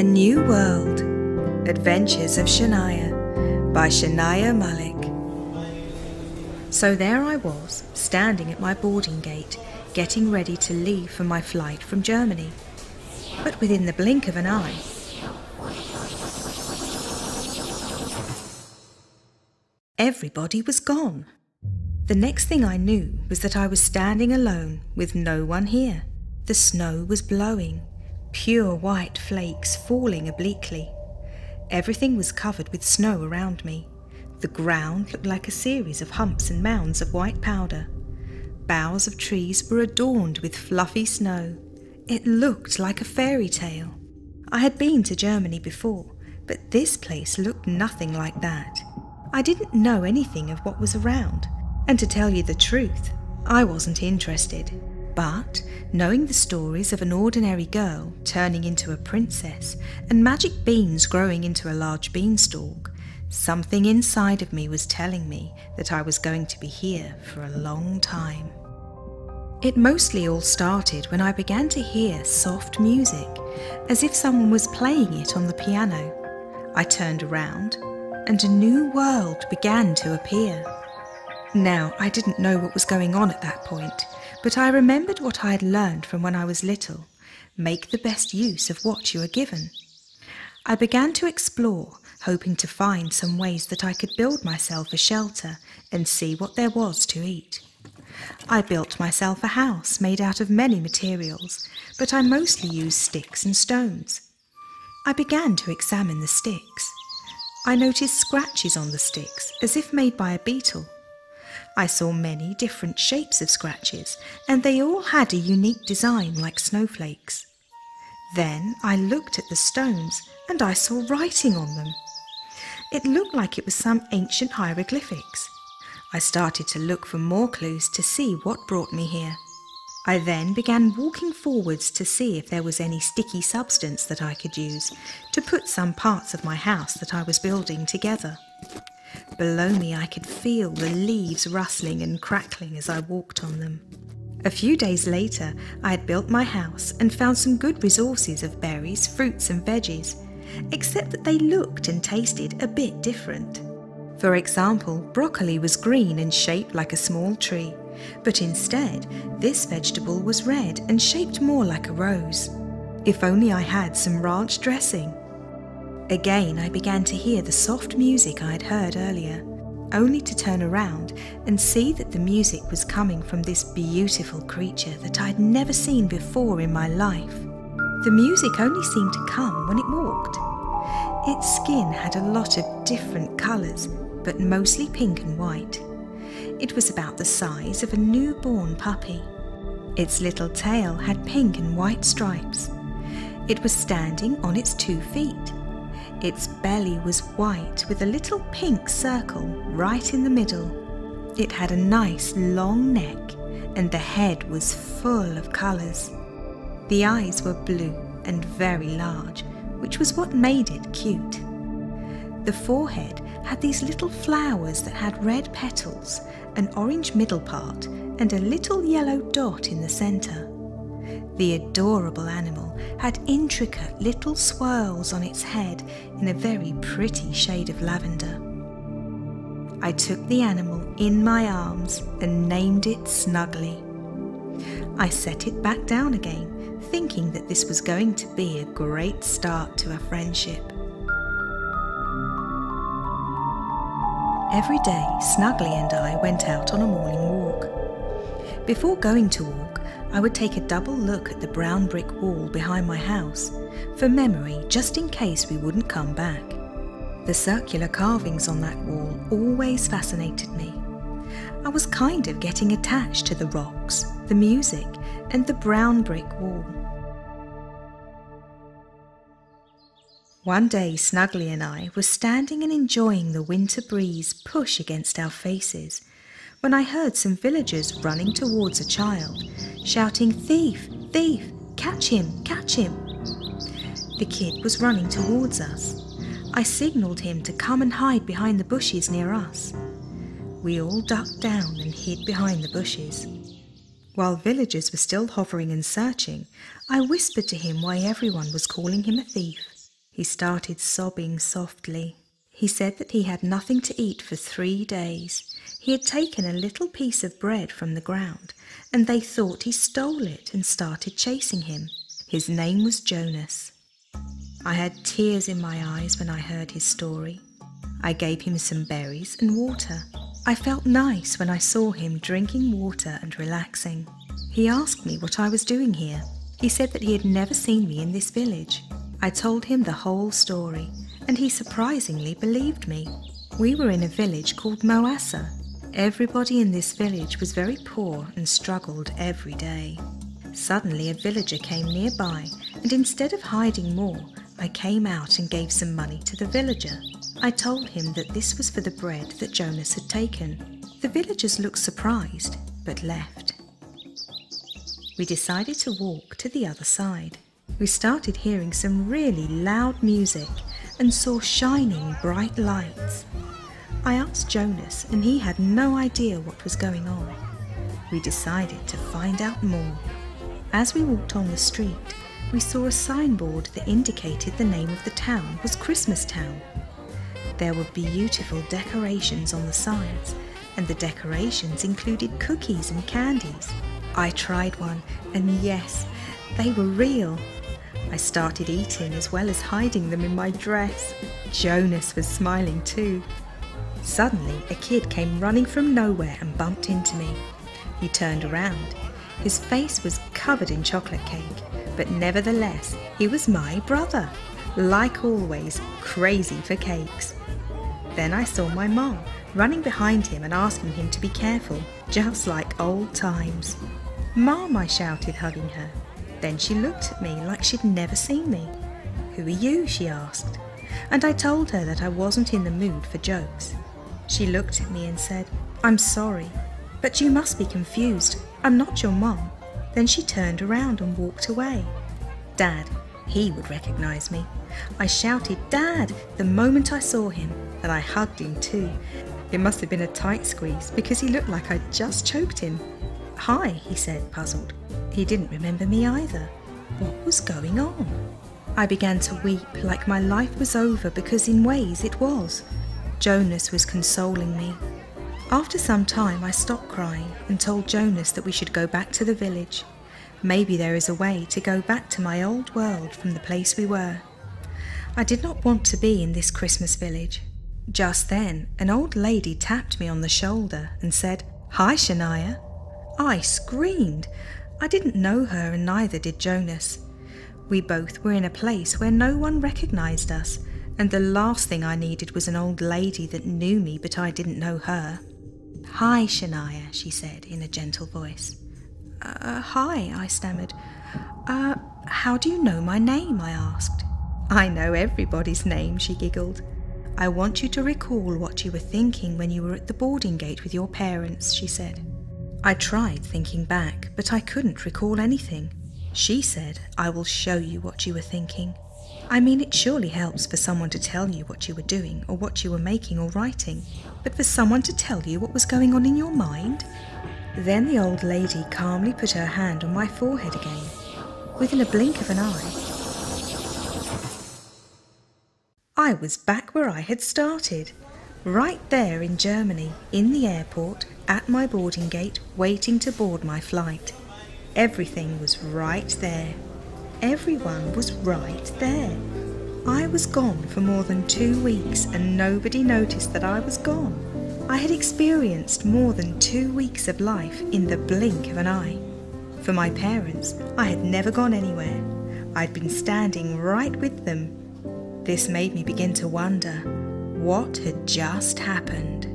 A New World. Adventures of Shanaya by Shanaya Malik. So there I was, standing at my boarding gate, getting ready to leave for my flight from Germany. But within the blink of an eye, everybody was gone. The next thing I knew was that I was standing alone with no one here. The snow was blowing, pure white flakes falling obliquely. Everything was covered with snow around me. The ground looked like a series of humps and mounds of white powder. Boughs of trees were adorned with fluffy snow. It looked like a fairy tale. I had been to Germany before, but this place looked nothing like that. I didn't know anything of what was around, and to tell you the truth, I wasn't interested. But knowing the stories of an ordinary girl turning into a princess and magic beans growing into a large beanstalk, something inside of me was telling me that I was going to be here for a long time. It mostly all started when I began to hear soft music, as if someone was playing it on the piano. I turned around, and a new world began to appear. Now, I didn't know what was going on at that point, but I remembered what I had learned from when I was little. Make the best use of what you are given. I began to explore, hoping to find some ways that I could build myself a shelter and see what there was to eat. I built myself a house made out of many materials, but I mostly used sticks and stones. I began to examine the sticks. I noticed scratches on the sticks, as if made by a beetle. I saw many different shapes of scratches, and they all had a unique design like snowflakes. Then I looked at the stones, and I saw writing on them. It looked like it was some ancient hieroglyphics. I started to look for more clues to see what brought me here. I then began walking forwards to see if there was any sticky substance that I could use to put some parts of my house that I was building together. Below me I could feel the leaves rustling and crackling as I walked on them. A few days later I had built my house and found some good resources of berries, fruits and veggies, except that they looked and tasted a bit different. For example, broccoli was green and shaped like a small tree, but instead this vegetable was red and shaped more like a rose. If only I had some ranch dressing. Again I began to hear the soft music I had heard earlier, only to turn around and see that the music was coming from this beautiful creature that I had never seen before in my life. The music only seemed to come when it walked. Its skin had a lot of different colours, but mostly pink and white. It was about the size of a newborn puppy. Its little tail had pink and white stripes. It was standing on its 2 feet. Its belly was white with a little pink circle right in the middle. It had a nice long neck, and the head was full of colours. The eyes were blue and very large, which was what made it cute. The forehead had these little flowers that had red petals, an orange middle part, and a little yellow dot in the centre. The adorable animal had intricate little swirls on its head in a very pretty shade of lavender. I took the animal in my arms and named it Snuggly. I set it back down again, thinking that this was going to be a great start to a friendship. Every day, Snuggly and I went out on a morning walk. Before going to walk, I would take a double look at the brown brick wall behind my house, for memory, just in case we wouldn't come back. The circular carvings on that wall always fascinated me. I was kind of getting attached to the rocks, the music, and the brown brick wall. One day Snuggly and I were standing and enjoying the winter breeze push against our faces, when I heard some villagers running towards a child, shouting, "Thief! Thief! Catch him! Catch him!" The kid was running towards us. I signalled him to come and hide behind the bushes near us. We all ducked down and hid behind the bushes. While villagers were still hovering and searching, I whispered to him why everyone was calling him a thief. He started sobbing softly. He said that he had nothing to eat for 3 days. He had taken a little piece of bread from the ground, and they thought he stole it and started chasing him. His name was Jonas. I had tears in my eyes when I heard his story. I gave him some berries and water. I felt nice when I saw him drinking water and relaxing. He asked me what I was doing here. He said that he had never seen me in this village. I told him the whole story, and he surprisingly believed me. We were in a village called Moassa. Everybody in this village was very poor and struggled every day. Suddenly a villager came nearby, and instead of hiding more, I came out and gave some money to the villager. I told him that this was for the bread that Jonas had taken. The villagers looked surprised, but left. We decided to walk to the other side. We started hearing some really loud music and saw shining bright lights. I asked Jonas, and he had no idea what was going on. We decided to find out more. As we walked on the street, we saw a signboard that indicated the name of the town was Christmas Town. There were beautiful decorations on the signs, and the decorations included cookies and candies. I tried one, and yes, they were real. I started eating as well as hiding them in my dress. Jonas was smiling too. Suddenly, a kid came running from nowhere and bumped into me. He turned around. His face was covered in chocolate cake, but nevertheless, he was my brother. Like always, crazy for cakes. Then I saw my mom running behind him and asking him to be careful, just like old times. "Mom," I shouted, hugging her. Then she looked at me like she'd never seen me. "Who are you?" she asked. And I told her that I wasn't in the mood for jokes. She looked at me and said, "I'm sorry, but you must be confused. I'm not your mom." Then she turned around and walked away. Dad, he would recognize me. I shouted, "Dad," the moment I saw him, and I hugged him too. It must have been a tight squeeze because he looked like I'd just choked him. "Hi," he said, puzzled. He didn't remember me either. What was going on? I began to weep like my life was over, because in ways it was. Jonas was consoling me. After some time I stopped crying and told Jonas that we should go back to the village. Maybe there is a way to go back to my old world from the place we were. I did not want to be in this Christmas village. Just then, an old lady tapped me on the shoulder and said, "Hi, Shanaya." I screamed. I didn't know her, and neither did Jonas. We both were in a place where no one recognized us, and the last thing I needed was an old lady that knew me but I didn't know her. "Hi, Shanaya," she said in a gentle voice. Hi," I stammered. How do you know my name?" I asked. "I know everybody's name," she giggled. "I want you to recall what you were thinking when you were at the boarding gate with your parents," she said. I tried thinking back, but I couldn't recall anything. She said, "I will show you what you were thinking." I mean, it surely helps for someone to tell you what you were doing or what you were making or writing, but for someone to tell you what was going on in your mind? Then the old lady calmly put her hand on my forehead again. Within a blink of an eye, I was back where I had started, right there in Germany, in the airport, at my boarding gate, waiting to board my flight. Everything was right there. Everyone was right there. I was gone for more than 2 weeks, and nobody noticed that I was gone. I had experienced more than 2 weeks of life in the blink of an eye. For my parents, I had never gone anywhere. I'd been standing right with them. This made me begin to wonder, what had just happened?